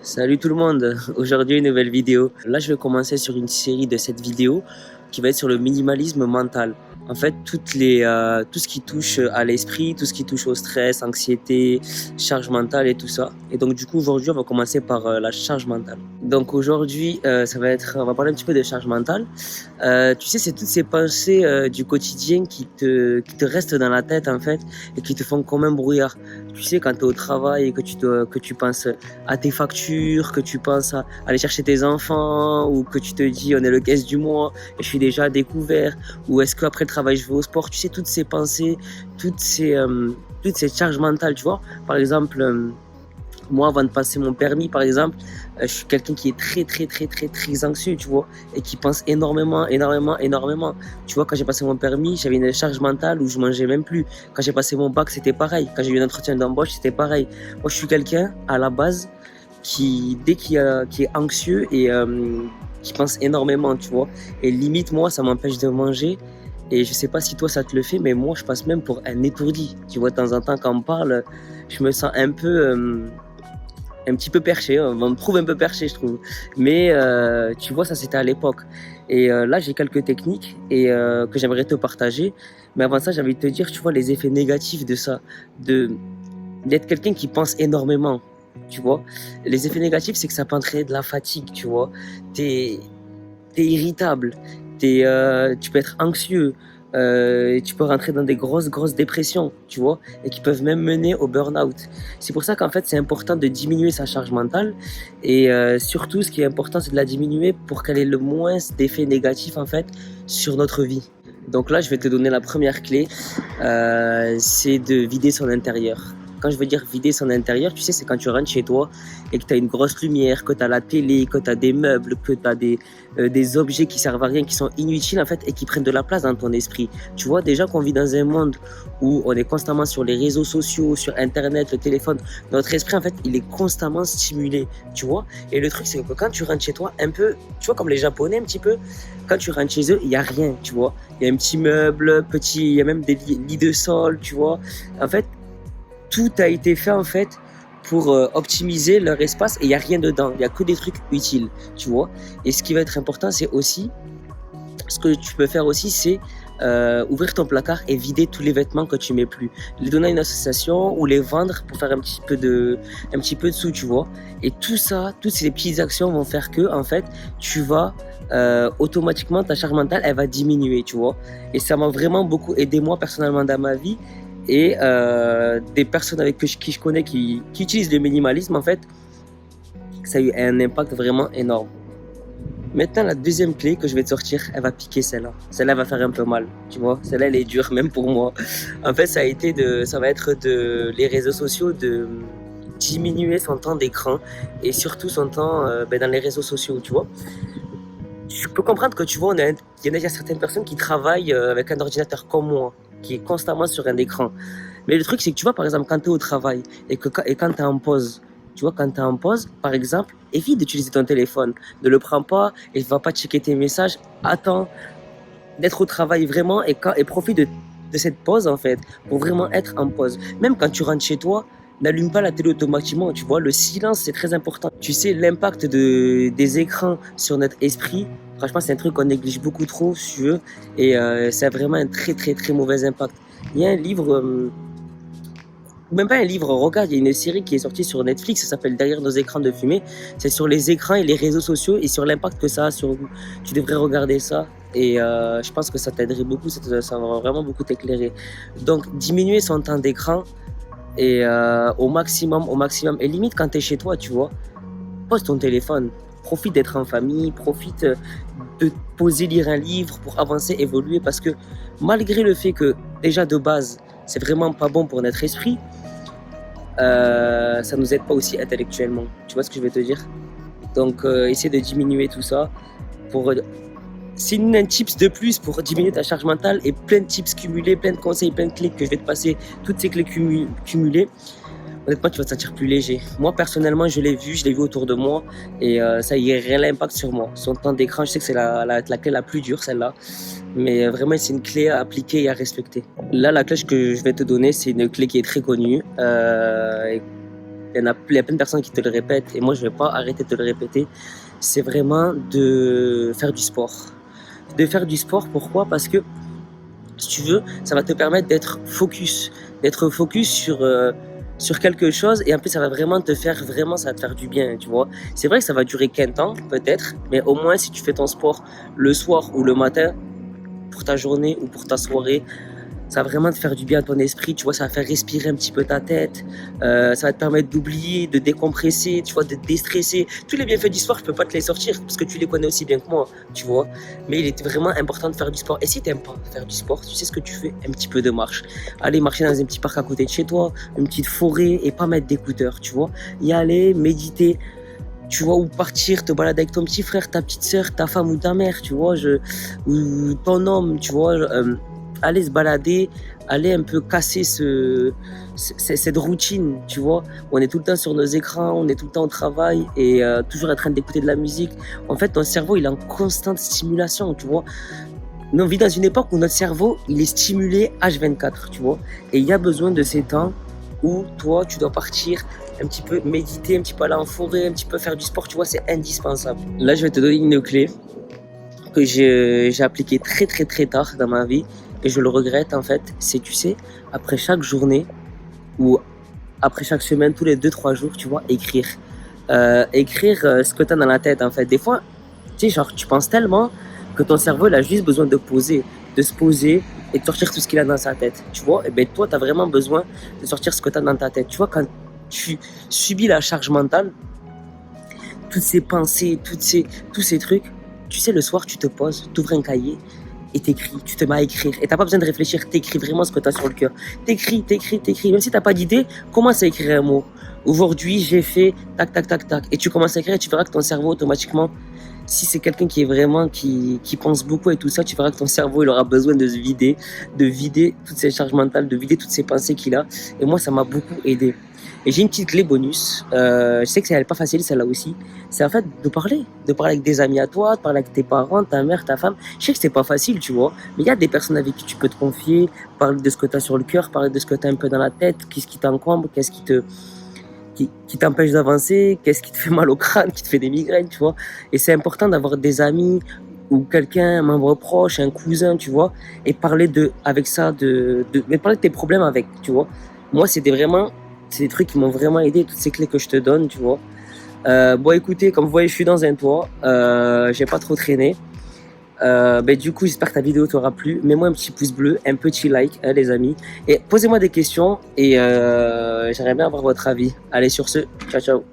Salut tout le monde, aujourd'hui une nouvelle vidéo. Là je vais commencer sur une série de 7 vidéos qui va être sur le minimalisme mental. En fait, tout ce qui touche à l'esprit, tout ce qui touche au stress, anxiété, charge mentale et tout ça. Et donc du coup aujourd'hui on va commencer par la charge mentale. Donc aujourd'hui on va parler un petit peu de charge mentale. Tu sais, c'est toutes ces pensées du quotidien qui te restent dans la tête en fait et qui te font comme un brouillard. Tu sais, quand tu es au travail et que tu penses à tes factures, que tu penses à aller chercher tes enfants, ou que tu te dis on est le 15 du mois et je suis déjà à découvert, ou est-ce qu'après le travail je vais au sport, tu sais, toutes ces pensées, toutes ces charges mentales, tu vois. Par exemple, moi, avant de passer mon permis, par exemple, je suis quelqu'un qui est très anxieux, tu vois, et qui pense énormément. Tu vois, quand j'ai passé mon permis, j'avais une charge mentale où je mangeais même plus. Quand j'ai passé mon bac, c'était pareil. Quand j'ai eu un entretien d'embauche, c'était pareil. Moi, je suis quelqu'un, à la base, qui est anxieux et qui pense énormément, tu vois. Et limite, moi, ça m'empêche de manger. Et je sais pas si toi, ça te le fait, mais moi, je passe même pour un étourdi. Tu vois, de temps en temps, quand on me parle, je me sens un petit peu perché, hein. On me trouve un peu perché, je trouve. Mais tu vois, ça c'était à l'époque. Et là, j'ai quelques techniques que j'aimerais te partager. Mais avant ça, j'ai envie de te dire, tu vois, les effets négatifs de ça, de d'être quelqu'un qui pense énormément, tu vois. Les effets négatifs, c'est que ça peut entraîner de la fatigue, tu vois. T'es, t'es irritable, tu peux être anxieux, tu peux rentrer dans des grosses dépressions, tu vois, et qui peuvent même mener au burn-out. C'est pour ça qu'en fait, c'est important de diminuer sa charge mentale et surtout, ce qui est important, c'est de la diminuer pour qu'elle ait le moins d'effets négatifs en fait sur notre vie. Donc là, je vais te donner la première clé, c'est de vider son intérieur. Quand je veux dire vider son intérieur, tu sais, c'est quand tu rentres chez toi et que tu as une grosse lumière, que tu as la télé, que tu as des meubles, que tu as des objets qui servent à rien, qui sont inutiles en fait et qui prennent de la place dans ton esprit. Tu vois, déjà qu'on vit dans un monde où on est constamment sur les réseaux sociaux, sur Internet, le téléphone, notre esprit en fait, il est constamment stimulé, tu vois. Et le truc, c'est que quand tu rentres chez toi, un peu, tu vois, comme les Japonais un petit peu, quand tu rentres chez eux, il n'y a rien, tu vois. Il y a un petit meuble, il y a même des lits de sol, tu vois. En fait, tout a été fait en fait pour optimiser leur espace et il n'y a rien dedans, il n'y a que des trucs utiles, tu vois. Et ce qui va être important, c'est aussi, ce que tu peux faire aussi, c'est ouvrir ton placard et vider tous les vêtements que tu mets plus. Les donner à une association ou les vendre pour faire un petit peu de sous, tu vois. Et tout ça, toutes ces petites actions vont faire que, en fait, tu vas automatiquement, ta charge mentale, elle va diminuer, tu vois. Et ça m'a vraiment beaucoup aidé moi personnellement dans ma vie et des personnes qui je connais qui utilisent le minimalisme, en fait, ça a eu un impact vraiment énorme. Maintenant, la deuxième clé que je vais te sortir, elle va piquer celle-là. Celle-là va faire un peu mal, tu vois. Celle-là, elle est dure, même pour moi. En fait, ça va être de les réseaux sociaux, de diminuer son temps d'écran et surtout son temps dans les réseaux sociaux, tu vois. Je peux comprendre que, tu vois, il y a certaines personnes qui travaillent avec un ordinateur comme moi, qui est constamment sur un écran. Mais le truc, c'est que tu vois, par exemple, quand tu es au travail et quand tu es en pause, tu vois, quand tu es en pause, par exemple, évite d'utiliser ton téléphone. Ne le prends pas et ne va pas checker tes messages. Attends d'être au travail vraiment et profite de cette pause, en fait, pour vraiment être en pause. Même quand tu rentres chez toi, n'allume pas la télé automatiquement, tu vois, le silence, c'est très important. Tu sais, l'impact des écrans sur notre esprit, franchement, c'est un truc qu'on néglige beaucoup trop, si tu veux, et ça a vraiment un très mauvais impact. Il y a un livre, même pas un livre, regarde, il y a une série qui est sortie sur Netflix, ça s'appelle Derrière nos écrans de fumée. C'est sur les écrans et les réseaux sociaux et sur l'impact que ça a sur nous. Tu devrais regarder ça et je pense que ça t'aiderait beaucoup, ça va vraiment beaucoup t'éclairer. Donc, diminuer son temps d'écran et au maximum. Et limite, quand tu es chez toi, tu vois, pose ton téléphone. Profite d'être en famille, profite de te poser, lire un livre pour avancer, évoluer. Parce que malgré le fait que, déjà de base, c'est vraiment pas bon pour notre esprit, ça nous aide pas aussi intellectuellement. Tu vois ce que je veux te dire? Donc, essaie de diminuer tout ça. Pour, c'est un tips de plus pour diminuer ta charge mentale et plein de tips cumulés, plein de conseils, plein de clés que je vais te passer. Toutes ces clés cumulées, honnêtement, tu vas te sentir plus léger. Moi, personnellement, je l'ai vu autour de moi et ça y a réel impact sur moi. Son temps d'écran, je sais que c'est la clé la plus dure, celle-là. Mais vraiment, c'est une clé à appliquer et à respecter. Là, la clé que je vais te donner, c'est une clé qui est très connue. il y a plein de personnes qui te le répètent et moi je vais pas arrêter de te le répéter, c'est vraiment de faire du sport. De faire du sport, pourquoi? Parce que si tu veux, ça va te permettre d'être focus sur quelque chose et en plus ça va vraiment ça va te faire du bien, tu vois. C'est vrai que ça va durer qu'un temps, peut-être, mais au moins si tu fais ton sport le soir ou le matin, pour ta journée ou pour ta soirée, ça va vraiment te faire du bien à ton esprit, tu vois, ça va faire respirer un petit peu ta tête, ça va te permettre d'oublier, de décompresser, tu vois, de déstresser. Tous les bienfaits du sport, je peux pas te les sortir parce que tu les connais aussi bien que moi, tu vois. Mais il est vraiment important de faire du sport. Et si t'aimes pas faire du sport, tu sais ce que tu fais? Un petit peu de marche. Aller marcher dans un petit parc à côté de chez toi, une petite forêt et pas mettre d'écouteurs, tu vois. Y aller, méditer, tu vois, ou partir te balader avec ton petit frère, ta petite sœur, ta femme ou ta mère, tu vois, ou ton homme, tu vois, aller se balader, aller un peu casser cette routine, tu vois. On est tout le temps sur nos écrans, on est tout le temps au travail et toujours en train d'écouter de la musique. En fait, ton cerveau, il est en constante stimulation, tu vois. On vit dans une époque où notre cerveau, il est stimulé H24, tu vois. Et il y a besoin de ces temps où toi, tu dois partir un petit peu méditer, un petit peu aller en forêt, un petit peu faire du sport, tu vois, c'est indispensable. Là, je vais te donner une clé que j'ai appliquée très très très tard dans ma vie et je le regrette en fait. C'est, tu sais, après chaque journée ou après chaque semaine, tous les 2-3 jours, tu vois, écrire. Écrire ce que tu as dans la tête en fait. Des fois, tu sais, genre, tu penses tellement que ton cerveau, il a juste besoin de se poser et de sortir tout ce qu'il a dans sa tête, tu vois. Et bien toi, tu as vraiment besoin de sortir ce que tu as dans ta tête. Tu vois, quand tu subis la charge mentale, toutes ces pensées, tous ces trucs, tu sais, le soir, tu te poses, tu ouvres un cahier et t'écris, tu te mets à écrire. Et t'as pas besoin de réfléchir, t'écris vraiment ce que t'as sur le cœur. T'écris. Même si t'as pas d'idée, commence à écrire un mot. Aujourd'hui, j'ai fait tac, tac, tac, tac. Et tu commences à écrire et tu verras que ton cerveau, automatiquement, si c'est quelqu'un qui est vraiment, qui pense beaucoup et tout ça, tu verras que ton cerveau, il aura besoin de vider toutes ces charges mentales, de vider toutes ces pensées qu'il a. Et moi, ça m'a beaucoup aidé. Et j'ai une petite clé bonus. Je sais que c'est pas facile, celle-là aussi. C'est en fait de parler avec des amis à toi, de parler avec tes parents, ta mère, ta femme. Je sais que c'est pas facile, tu vois. Mais il y a des personnes avec qui tu peux te confier, parler de ce que tu as sur le cœur, parler de ce que tu as un peu dans la tête, qu'est-ce qui t'encombre, qu'est-ce qui t'empêche d'avancer, qu'est-ce qui te fait mal au crâne, qui te fait des migraines, tu vois. Et c'est important d'avoir des amis ou quelqu'un, un membre proche, un cousin, tu vois, et parler mais parler de tes problèmes avec, tu vois. Moi, c'est des trucs qui m'ont vraiment aidé, toutes ces clés que je te donne, tu vois. Bon, écoutez, comme vous voyez, je suis dans un toit, j'ai pas trop traîné. Du coup, j'espère que ta vidéo t'aura plu. Mets-moi un petit pouce bleu, un petit like, hein, les amis. Et posez-moi des questions et j'aimerais bien avoir votre avis. Allez, sur ce, ciao, ciao.